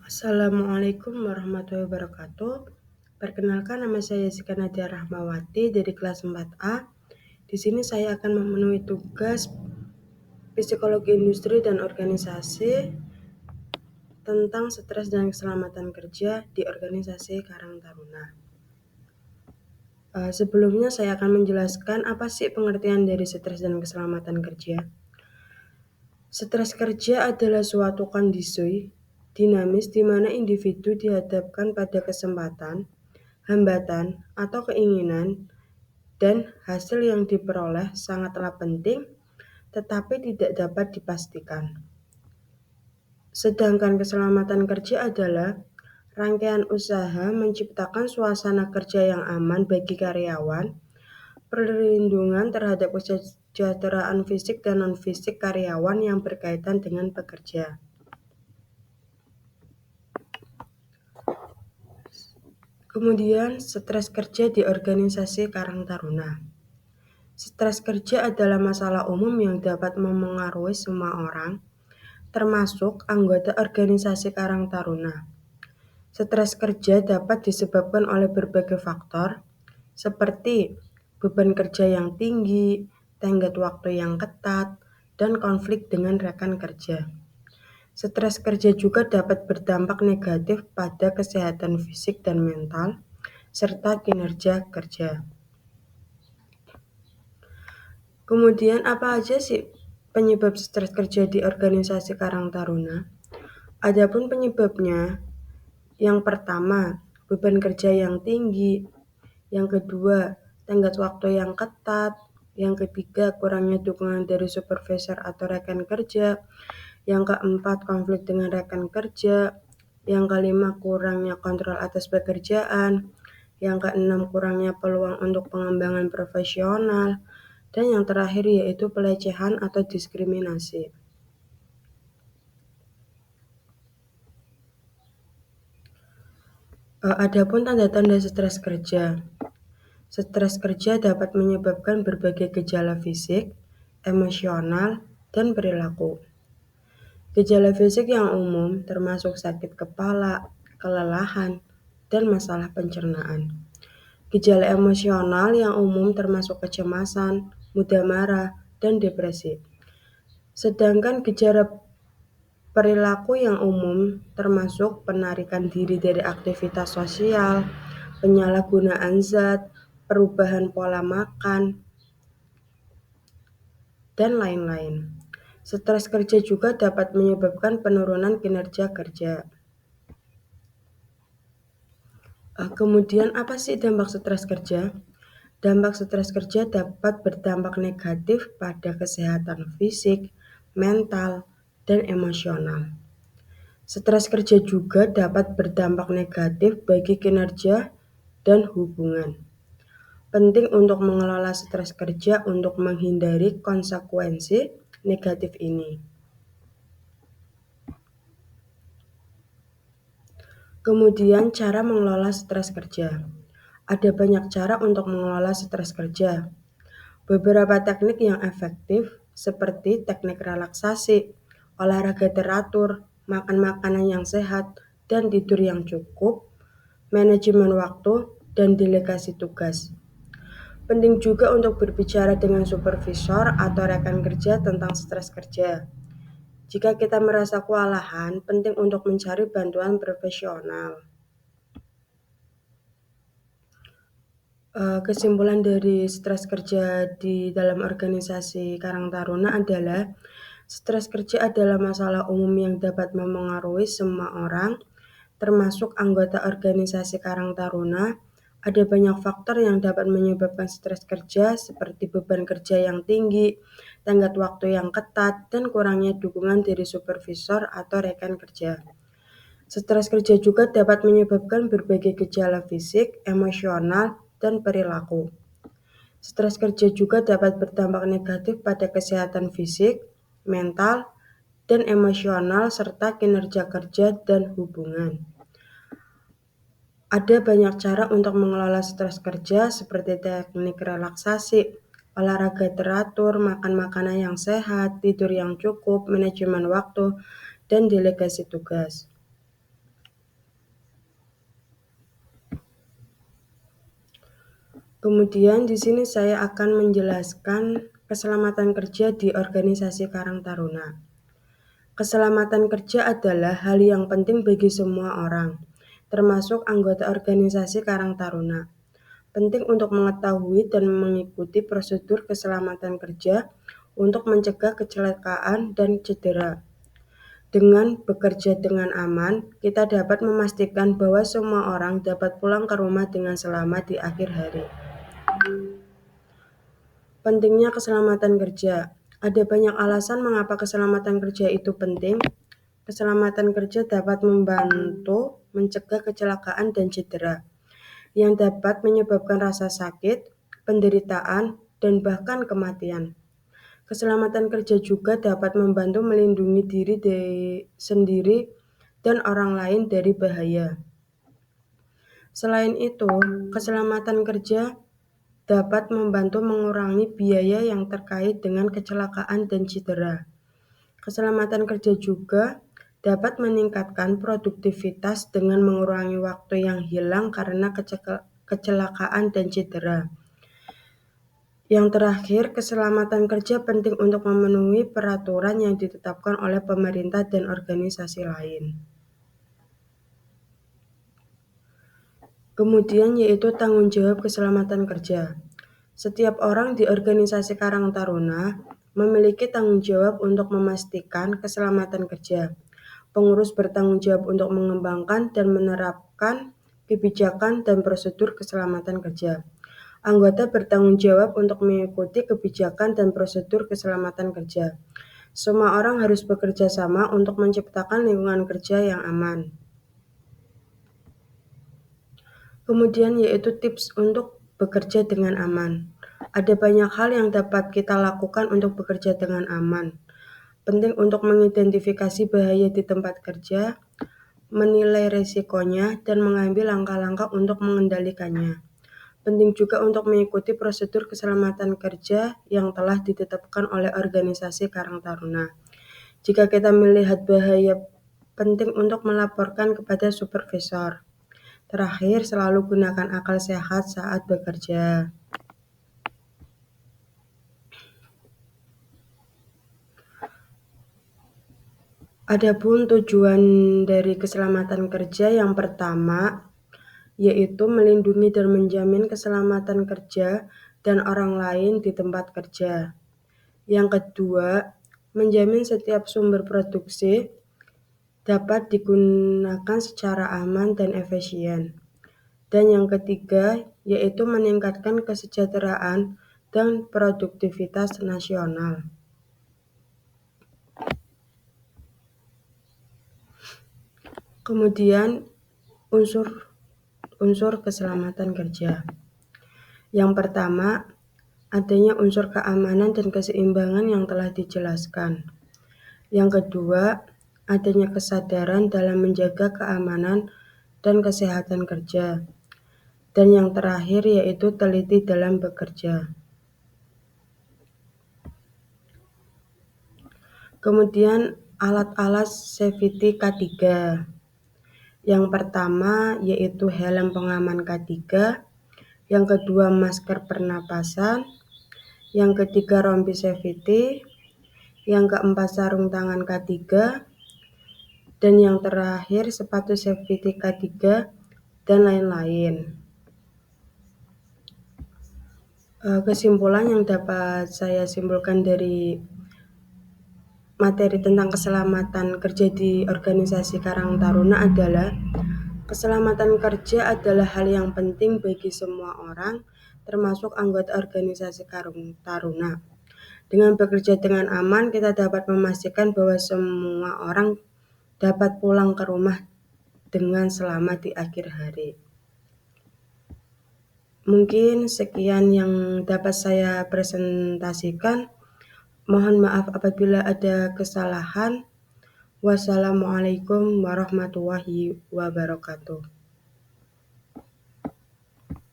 Assalamualaikum warahmatullahi wabarakatuh. Perkenalkan, nama saya Jessica Nadia Rahmawati dari kelas 4A. Di sini saya akan memenuhi tugas psikologi industri dan organisasi tentang stres dan keselamatan kerja di organisasi Karang Taruna. Sebelumnya saya akan menjelaskan apa sih pengertian dari stres dan keselamatan kerja. Stres kerja adalah suatu kondisi dinamis di mana individu dihadapkan pada kesempatan, hambatan, atau keinginan, dan hasil yang diperoleh sangatlah penting, tetapi tidak dapat dipastikan. Sedangkan keselamatan kerja adalah rangkaian usaha menciptakan suasana kerja yang aman bagi karyawan, perlindungan terhadap kesejahteraan fisik dan non-fisik karyawan yang berkaitan dengan pekerja. Kemudian, stres kerja di organisasi Karang Taruna. Stres kerja adalah masalah umum yang dapat memengaruhi semua orang, termasuk anggota organisasi Karang Taruna. Stres kerja dapat disebabkan oleh berbagai faktor, seperti beban kerja yang tinggi, tenggat waktu yang ketat, dan konflik dengan rekan kerja. Stres kerja juga dapat berdampak negatif pada kesehatan fisik dan mental, serta kinerja kerja. Kemudian apa aja sih penyebab stres kerja di organisasi Karang Taruna? Adapun penyebabnya, yang pertama, beban kerja yang tinggi. Yang kedua, tenggat waktu yang ketat. Yang ketiga, kurangnya dukungan dari supervisor atau rekan kerja. Yang keempat, konflik dengan rekan kerja. Yang kelima, kurangnya kontrol atas pekerjaan. Yang keenam, kurangnya peluang untuk pengembangan profesional. Dan yang terakhir yaitu pelecehan atau diskriminasi. Adapun tanda-tanda stres kerja. Stres kerja dapat menyebabkan berbagai gejala fisik, emosional, dan perilaku. Gejala fisik yang umum termasuk sakit kepala, kelelahan, dan masalah pencernaan. Gejala emosional yang umum termasuk kecemasan, mudah marah, dan depresi. Sedangkan gejala perilaku yang umum termasuk penarikan diri dari aktivitas sosial, penyalahgunaan zat, perubahan pola makan, dan lain-lain. Stres kerja juga dapat menyebabkan penurunan kinerja kerja. Kemudian apa sih dampak stres kerja? Dampak stres kerja dapat berdampak negatif pada kesehatan fisik, mental, dan emosional. Stres kerja juga dapat berdampak negatif bagi kinerja dan hubungan. Penting untuk mengelola stres kerja untuk menghindari konsekuensi negatif ini. Kemudian cara mengelola stres kerja. Ada banyak cara untuk mengelola stres kerja. Beberapa teknik yang efektif seperti teknik relaksasi, olahraga teratur, makan makanan yang sehat, dan tidur yang cukup, manajemen waktu, dan delegasi tugas. Penting juga untuk berbicara dengan supervisor atau rekan kerja tentang stres kerja. Jika kita merasa kewalahan, penting untuk mencari bantuan profesional. Kesimpulan dari stres kerja di dalam organisasi Karang Taruna adalah stres kerja adalah masalah umum yang dapat memengaruhi semua orang, termasuk anggota organisasi Karang Taruna. Ada banyak faktor yang dapat menyebabkan stres kerja seperti beban kerja yang tinggi, tenggat waktu yang ketat, dan kurangnya dukungan dari supervisor atau rekan kerja. Stres kerja juga dapat menyebabkan berbagai gejala fisik, emosional, dan perilaku. Stres kerja juga dapat berdampak negatif pada kesehatan fisik, mental, dan emosional serta kinerja kerja dan hubungan. Ada banyak cara untuk mengelola stres kerja seperti teknik relaksasi, olahraga teratur, makan makanan yang sehat, tidur yang cukup, manajemen waktu, dan delegasi tugas. Kemudian di sini saya akan menjelaskan keselamatan kerja di organisasi Karang Taruna. Keselamatan kerja adalah hal yang penting bagi semua orang, termasuk anggota organisasi Karang Taruna. Penting untuk mengetahui dan mengikuti prosedur keselamatan kerja untuk mencegah kecelakaan dan cedera. Dengan bekerja dengan aman, kita dapat memastikan bahwa semua orang dapat pulang ke rumah dengan selamat di akhir hari. Pentingnya keselamatan kerja. Ada banyak alasan mengapa keselamatan kerja itu penting. Keselamatan kerja dapat membantu mencegah kecelakaan dan cedera yang dapat menyebabkan rasa sakit, penderitaan, dan bahkan kematian. Keselamatan kerja juga dapat membantu melindungi diri sendiri dan orang lain dari bahaya. Selain itu, keselamatan kerja dapat membantu mengurangi biaya yang terkait dengan kecelakaan dan cedera. Keselamatan kerja juga dapat meningkatkan produktivitas dengan mengurangi waktu yang hilang karena kecelakaan dan cedera. Yang terakhir, keselamatan kerja penting untuk memenuhi peraturan yang ditetapkan oleh pemerintah dan organisasi lain. Kemudian yaitu tanggung jawab keselamatan kerja. Setiap orang di organisasi Karang Taruna memiliki tanggung jawab untuk memastikan keselamatan kerja. Pengurus bertanggung jawab untuk mengembangkan dan menerapkan kebijakan dan prosedur keselamatan kerja. Anggota bertanggung jawab untuk mengikuti kebijakan dan prosedur keselamatan kerja. Semua orang harus bekerja sama untuk menciptakan lingkungan kerja yang aman. Kemudian yaitu tips untuk bekerja dengan aman. Ada banyak hal yang dapat kita lakukan untuk bekerja dengan aman. Penting untuk mengidentifikasi bahaya di tempat kerja, menilai risikonya, dan mengambil langkah-langkah untuk mengendalikannya. Penting juga untuk mengikuti prosedur keselamatan kerja yang telah ditetapkan oleh organisasi Karang Taruna. Jika kita melihat bahaya, penting untuk melaporkan kepada supervisor. Terakhir, selalu gunakan akal sehat saat bekerja. Adapun tujuan dari keselamatan kerja yang pertama yaitu melindungi dan menjamin keselamatan kerja dan orang lain di tempat kerja. Yang kedua, menjamin setiap sumber produksi dapat digunakan secara aman dan efisien. Dan yang ketiga, yaitu meningkatkan kesejahteraan dan produktivitas nasional. Kemudian, unsur keselamatan kerja. Yang pertama, adanya unsur keamanan dan keseimbangan yang telah dijelaskan. Yang kedua, adanya kesadaran dalam menjaga keamanan dan kesehatan kerja. Dan yang terakhir yaitu teliti dalam bekerja. Kemudian alat-alat safety K3. Yang pertama yaitu helm pengaman K3, yang kedua masker pernapasan, yang ketiga rompi safety, yang keempat sarung tangan K3, dan yang terakhir sepatu safety K3 dan lain-lain. Kesimpulan yang dapat saya simpulkan dari materi tentang keselamatan kerja di organisasi Karang Taruna adalah keselamatan kerja adalah hal yang penting bagi semua orang, termasuk anggota organisasi Karang Taruna. Dengan bekerja dengan aman, kita dapat memastikan bahwa semua orang dapat pulang ke rumah dengan selamat di akhir hari. Mungkin sekian yang dapat saya presentasikan. Mohon maaf apabila ada kesalahan. Wassalamualaikum warahmatullahi wabarakatuh.